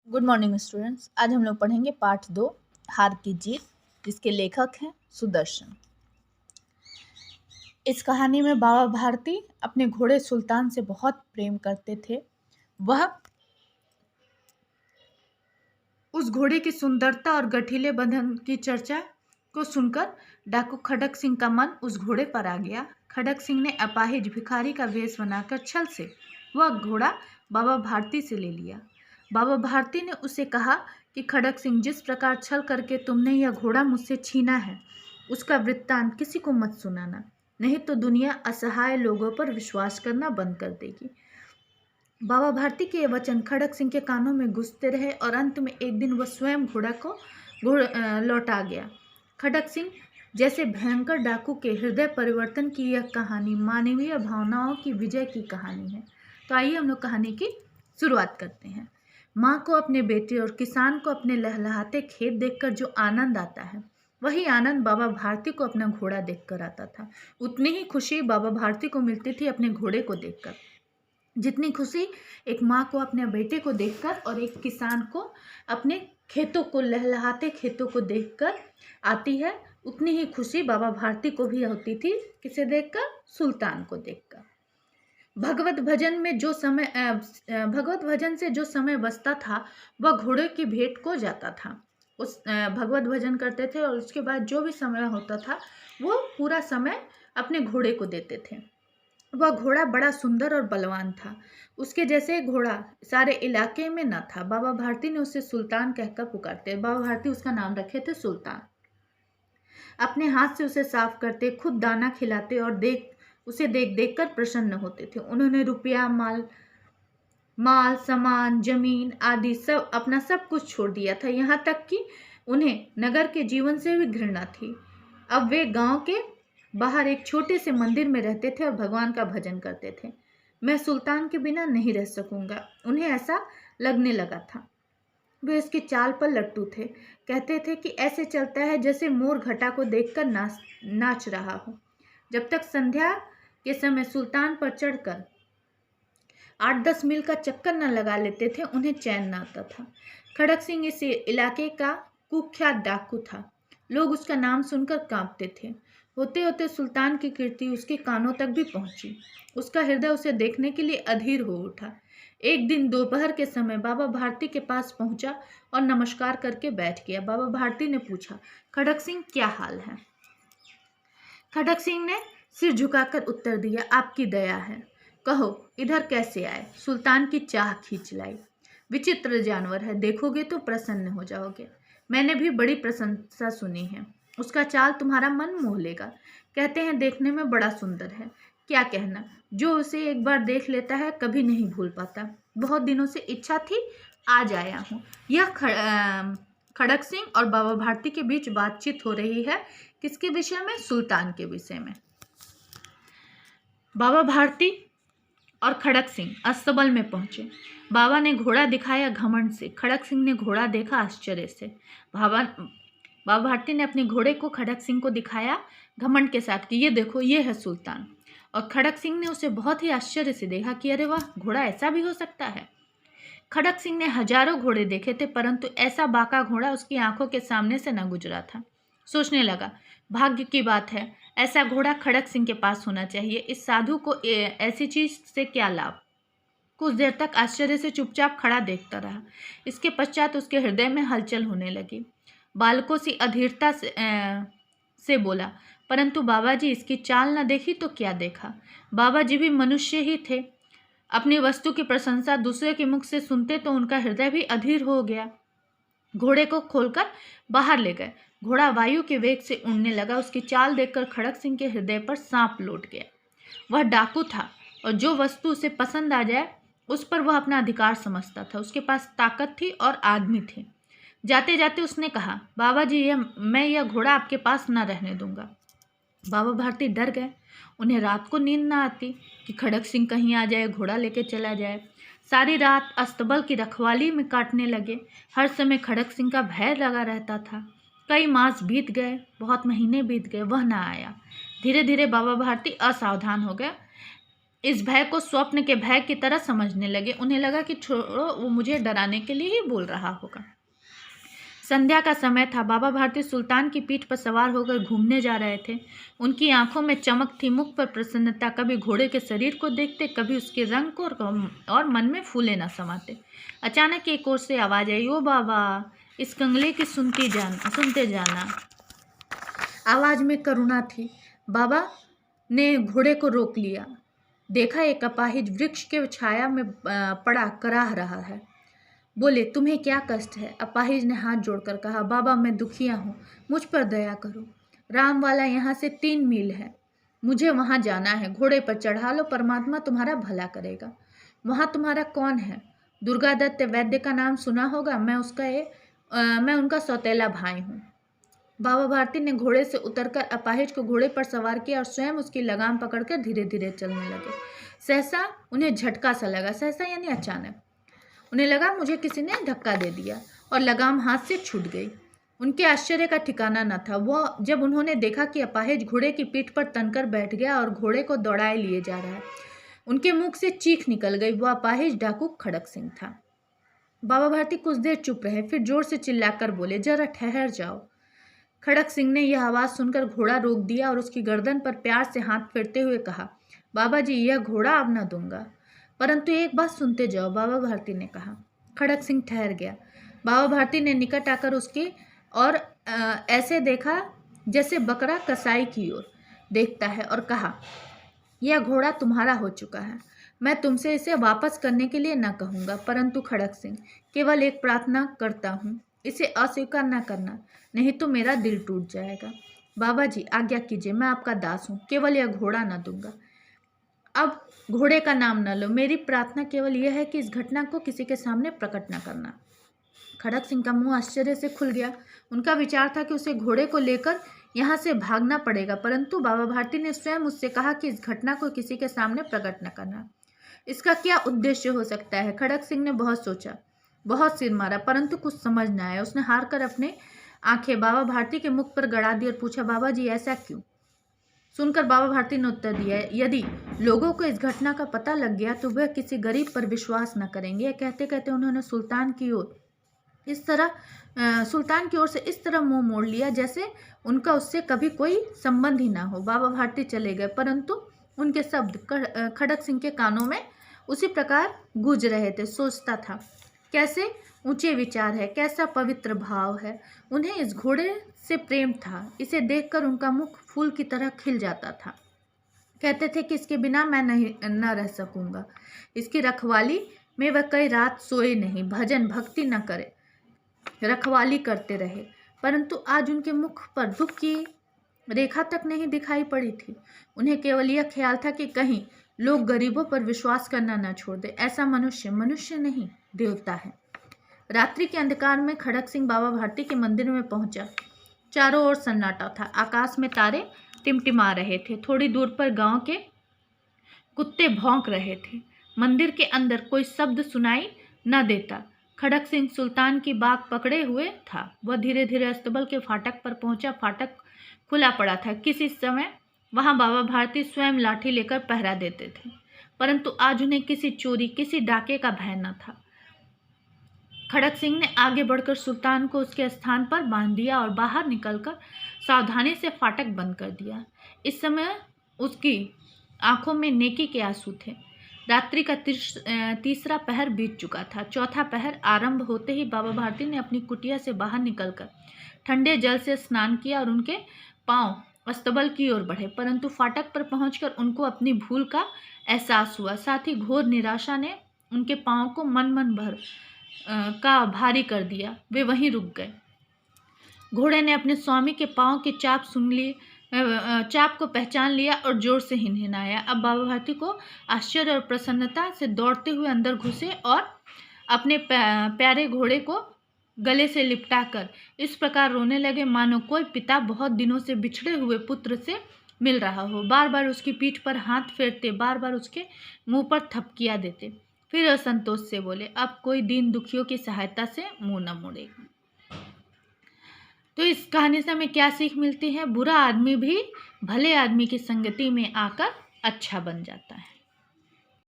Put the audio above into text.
Good morning students. आज हम लोग पढ़ेंगे पाठ 2 हार की जीत, जिसके लेखक हैं सुदर्शन। इस कहानी में बाबा भारती अपने घोड़े सुल्तान से बहुत प्रेम करते थे। वह उस घोड़े की सुंदरता और गठीले बदन की चर्चा को सुनकर डाकू खड़क सिंह का मन उस घोड़े पर आ गया। खड़क सिंह ने अपाहिज भिखारी का वेश बनाकर छल से वह घोड़ा बाबा भारती से ले लिया। बाबा भारती ने उसे कहा कि खड़क सिंह, जिस प्रकार छल करके तुमने यह घोड़ा मुझसे छीना है, उसका वृत्तांत किसी को मत सुनाना, नहीं तो दुनिया असहाय लोगों पर विश्वास करना बंद कर देगी। बाबा भारती के ये वचन खड़क सिंह के कानों में गूंजते रहे और अंत में एक दिन वह स्वयं घोड़ा को लौटा गया। खड़क सिंह जैसे भयंकर डाकू के हृदय परिवर्तन की यह कहानी मानवीय भावनाओं की विजय की कहानी है। तो आइए हम लोग कहानी की शुरुआत करते हैं। माँ को अपने बेटे और किसान को अपने लहलहाते खेत देखकर जो आनंद आता है, वही आनंद बाबा भारती को अपना घोड़ा देखकर आता था। उतनी ही खुशी बाबा भारती को मिलती थी अपने घोड़े को देखकर, जितनी खुशी एक माँ को अपने बेटे को देखकर और एक किसान को अपने खेतों को, लहलहाते खेतों को देखकर आती है, उतनी ही खुशी बाबा भारती को भी होती थी। किसे देखकर? सुल्तान को देखकर। भगवत भजन से जो समय बचता था, वह घोड़े की भेंट को जाता था। उस भगवत भजन करते थे और उसके बाद जो भी समय होता था, वो पूरा समय अपने घोड़े को देते थे। वह घोड़ा बड़ा सुंदर और बलवान था। उसके जैसे घोड़ा सारे इलाके में न था। बाबा भारती ने उसे सुल्तान कहकर पुकारते। बाबा भारती उसका नाम रखे थे सुल्तान। अपने हाथ से उसे साफ करते, खुद दाना खिलाते और उसे देख देख कर प्रसन्न होते थे। उन्होंने रुपया, माल सामान, जमीन आदि सब, अपना सब कुछ छोड़ दिया था। यहाँ तक कि उन्हें नगर के जीवन से भी घृणा थी। अब वे गांव के बाहर एक छोटे से मंदिर में रहते थे और भगवान का भजन करते थे। मैं सुल्तान के बिना नहीं रह सकूंगा, उन्हें ऐसा लगने लगा था। वे उसकी चाल पर लट्टू थे। कहते थे कि ऐसे चलता है जैसे मोर घटा को देखकर नाच रहा हो। जब तक संध्या के समय सुल्तान पर चढ़कर 8-10 मील का चक्कर न लगा लेते थे, उन्हें चैन न आता था। खड़क सिंह इस इलाके का कुख्यात डाकू था। लोग उसका नाम सुनकर कांपते थे। होते होते सुल्तान की कीर्ति उसके कानों तक भी पहुंची। उसका हृदय उसे देखने के लिए अधीर हो उठा। एक दिन दोपहर के समय बाबा भारती के पास पहुंचा और नमस्कार करके बैठ गया। बाबा भारती ने पूछा, खड़क सिंह, क्या हाल है? खड़क सिंह ने सिर झुकाकर उत्तर दिया, आपकी दया है। कहो, इधर कैसे आए? सुल्तान की चाह खींच लाई। विचित्र जानवर है, देखोगे तो प्रसन्न हो जाओगे। मैंने भी बड़ी प्रशंसा सुनी है। उसका चाल तुम्हारा मन मोह लेगा। कहते हैं देखने में बड़ा सुंदर है। क्या कहना, जो उसे एक बार देख लेता है कभी नहीं भूल पाता। बहुत दिनों से इच्छा थी, आज आया हूँ। यह खड़क सिंह और बाबा भारती के बीच बातचीत हो रही है। किसके विषय में? सुल्तान के विषय में। बाबा भारती और खड़क सिंह अस्तबल में पहुंचे। बाबा ने घोड़ा दिखाया घमंड से। खड़क सिंह ने घोड़ा देखा आश्चर्य से। बाबा भारती ने अपने घोड़े को खड़क सिंह को दिखाया घमंड के साथ कि ये देखो, ये है सुल्तान। और खड़क सिंह ने उसे बहुत ही आश्चर्य से देखा कि अरे वाह, घोड़ा ऐसा भी हो सकता है। खड़क सिंह ने हजारों घोड़े देखे थे, परंतु ऐसा बाका घोड़ा उसकी आंखों के सामने से न गुजरा था। सोचने लगा, भाग्य की बात है, ऐसा घोड़ा खड़क सिंह के पास होना चाहिए। इस साधु को ऐसी चीज से क्या लाभ? कुछ देर तक आश्चर्य से चुपचाप खड़ा देखता रहा। इसके पश्चात उसके हृदय में हलचल होने लगी। बालकों सी अधीरता से बोला, परंतु बाबा जी, इसकी चाल न देखी तो क्या देखा? बाबा जी भी मनुष्य ही थे। अपनी वस्तु की प्रशंसा दूसरे के मुख से सुनते तो उनका हृदय भी अधीर हो गया। घोड़े को खोलकर बाहर ले गए। घोड़ा वायु के वेग से उड़ने लगा। उसकी चाल देखकर खड़क सिंह के हृदय पर सांप लौट गया। वह डाकू था और जो वस्तु उसे पसंद आ जाए उस पर वह अपना अधिकार समझता था। उसके पास ताकत थी और आदमी थे। जाते जाते उसने कहा, बाबा जी, मैं यह घोड़ा आपके पास न रहने दूंगा। बाबा भारती डर गए। उन्हें रात को नींद न आती कि खड़क सिंह कहीं आ जाए, घोड़ा लेके चला जाए। सारी रात अस्तबल की रखवाली में काटने लगे। हर समय खड़क सिंह का भय लगा रहता था। कई मास बीत गए, बहुत महीने बीत गए, वह न आया। धीरे धीरे बाबा भारती असावधान हो गए। इस भय को स्वप्न के भय की तरह समझने लगे। उन्हें लगा कि छोड़ो, वो मुझे डराने के लिए ही बोल रहा होगा। संध्या का समय था। बाबा भारती सुल्तान की पीठ पर सवार होकर घूमने जा रहे थे। उनकी आंखों में चमक थी, मुख पर प्रसन्नता। कभी घोड़े के शरीर को देखते, कभी उसके रंग को, और मन में फूले न समाते। अचानक एक ओर से आवाज आई, ओ बाबा, इस कंगले की सुनते जाना। आवाज में करुणा थी। बाबा ने घोड़े को रोक लिया। देखा एक अपाहिज वृक्ष के छाया में पड़ा कराह रहा है। बोले, तुम्हें क्या कष्ट है? अपाहिज ने हाथ जोड़कर कहा, बाबा मैं दुखिया हूँ, मुझ पर दया करो। रामवाला यहाँ से 3 मील है, मुझे वहाँ जाना है। घोड़े पर चढ़ा लो, परमात्मा तुम्हारा भला करेगा। वहाँ तुम्हारा कौन है? दुर्गादत्त वैद्य का नाम सुना होगा, मैं उनका सौतेला भाई हूँ। बाबा भारती ने घोड़े से उतरकर अपाहिज को घोड़े पर सवार किया और स्वयं उसकी लगाम पकड़कर धीरे धीरे चलने लगे। सहसा उन्हें झटका सा लगा। सहसा यानी अचानक। उन्हें लगा मुझे किसी ने धक्का दे दिया और लगाम हाथ से छूट गई। उनके आश्चर्य का ठिकाना न था। वह जब उन्होंने देखा कि अपाहिज घोड़े की पीठ पर तनकर बैठ गया और घोड़े को दौड़ाए लिए जा रहा है, उनके मुख से चीख निकल गई। वह अपाहिज डाकू खड़क सिंह था। बाबा भारती कुछ देर चुप रहे, फिर जोर से चिल्लाकर बोले, जरा ठहर जाओ। खड़क सिंह ने यह आवाज़ सुनकर घोड़ा रोक दिया और उसकी गर्दन पर प्यार से हाथ फेरते हुए कहा, बाबा जी, यह घोड़ा अब न दूंगा, परंतु एक बात सुनते जाओ, बाबा भारती ने कहा। खड़क सिंह ठहर गया। बाबा भारती ने निकट आकर उसकी और ऐसे देखा जैसे बकरा कसाई की ओर देखता है और कहा, यह घोड़ा तुम्हारा हो चुका है। मैं तुमसे इसे वापस करने के लिए न कहूँगा, परंतु खड़क सिंह, केवल एक प्रार्थना करता हूँ, इसे अस्वीकार न करना, नहीं तो मेरा दिल टूट जाएगा। बाबा जी आज्ञा कीजिए, मैं आपका दास हूँ, केवल यह घोड़ा न दूंगा। अब घोड़े का नाम न लो। मेरी प्रार्थना केवल यह है कि इस घटना को किसी के सामने प्रकट न करना। खड़क सिंह का मुंह आश्चर्य से खुल गया। उनका विचार था कि उसे घोड़े को लेकर यहाँ से भागना पड़ेगा, परंतु बाबा भारती ने स्वयं उससे कहा कि इस घटना को किसी के सामने प्रकट न करना। इसका क्या उद्देश्य हो सकता है? खड़क सिंह ने बहुत सोचा, बहुत सिर मारा, परंतु कुछ समझ न आया। उसने हार कर अपने आंखें बाबा भारती के मुख पर गड़ा दी और पूछा, बाबा जी ऐसा क्यों? सुनकर बाबा भारती ने उत्तर दिया, यदि लोगों को इस घटना का पता लग गया तो वह किसी गरीब पर विश्वास न करेंगे। कहते कहते उन्होंने सुल्तान की ओर से इस तरह मुंह मोड़ लिया जैसे उनका उससे कभी कोई संबंध ही ना हो। बाबा भारती चले गए, परंतु उनके शब्द खड़क सिंह के कानों में उसी प्रकार गूंज रहे थे। सोचता था, कैसे ऊंचे विचार है, कैसा पवित्र भाव है। उन्हें इस घोड़े से प्रेम था। इसे देखकर उनका मुख फूल की तरह खिल जाता था। कहते थे कि इसके बिना मैं न रह सकूंगा। इसकी रखवाली में वह कई रात सोए नहीं, भजन भक्ति न करे, रखवाली करते रहे, परंतु आज उनके मुख पर दुख की रेखा तक नहीं दिखाई पड़ी थी। उन्हें केवल यह ख्याल था कि कहीं लोग गरीबों पर विश्वास करना न छोड़ दे। ऐसा मनुष्य नहीं, देवता है। रात्रि के अंधकार में खड़क सिंह बाबा भारती के मंदिर में पहुंचा। चारों ओर सन्नाटा था। आकाश में तारे टिमटिमा रहे थे। थोड़ी दूर पर गांव के कुत्ते भौंक रहे थे। मंदिर के अंदर कोई शब्द सुनाई न देता। खड़क सिंह सुल्तान की बाग पकड़े हुए था। वह धीरे धीरे अस्तबल के फाटक पर पहुंचा। फाटक खुला पड़ा था। किसी समय वहां बाबा भारती स्वयं लाठी लेकर पहरा देते थे, परंतु आज उन्हें किसी चोरी, किसी डाके का भय न था। खड़क सिंह ने आगे बढ़कर सुल्तान को उसके स्थान पर बांध दिया और बाहर निकलकर सावधानी से फाटक बंद कर दिया। इस समय उसकी आंखों में नेकी के आंसू थे। रात्रि का तीसरा पहर बीत चुका था। चौथा पहर आरंभ होते ही बाबा भारती ने अपनी कुटिया से बाहर निकलकर ठंडे जल से स्नान किया और उनके पांव अस्तबल की ओर बढ़े, परंतु फाटक पर पहुंचकर उनको अपनी भूल का एहसास हुआ। साथ ही घोर निराशा ने उनके पांव को मन भर का भारी कर दिया। वे वहीं रुक गए। घोड़े ने अपने स्वामी के पांव की चाप सुन ली, चाप को पहचान लिया और जोर से हिनहिनाया। अब बाबा भारती को आश्चर्य और प्रसन्नता से दौड़ते हुए अंदर घुसे और अपने प्यारे घोड़े को गले से लिपटाकर इस प्रकार रोने लगे मानो कोई पिता बहुत दिनों से बिछड़े हुए पुत्र से मिल रहा हो। बार बार उसकी पीठ पर हाथ फेरते, बार बार उसके मुंह पर थपकियां देते, फिर असंतोष से बोले, अब कोई दीन दुखियों की सहायता से मुंह न मोड़ेगा। तो इस कहानी से हमें क्या सीख मिलती है? बुरा आदमी भी भले आदमी की संगति में आकर अच्छा बन जाता है।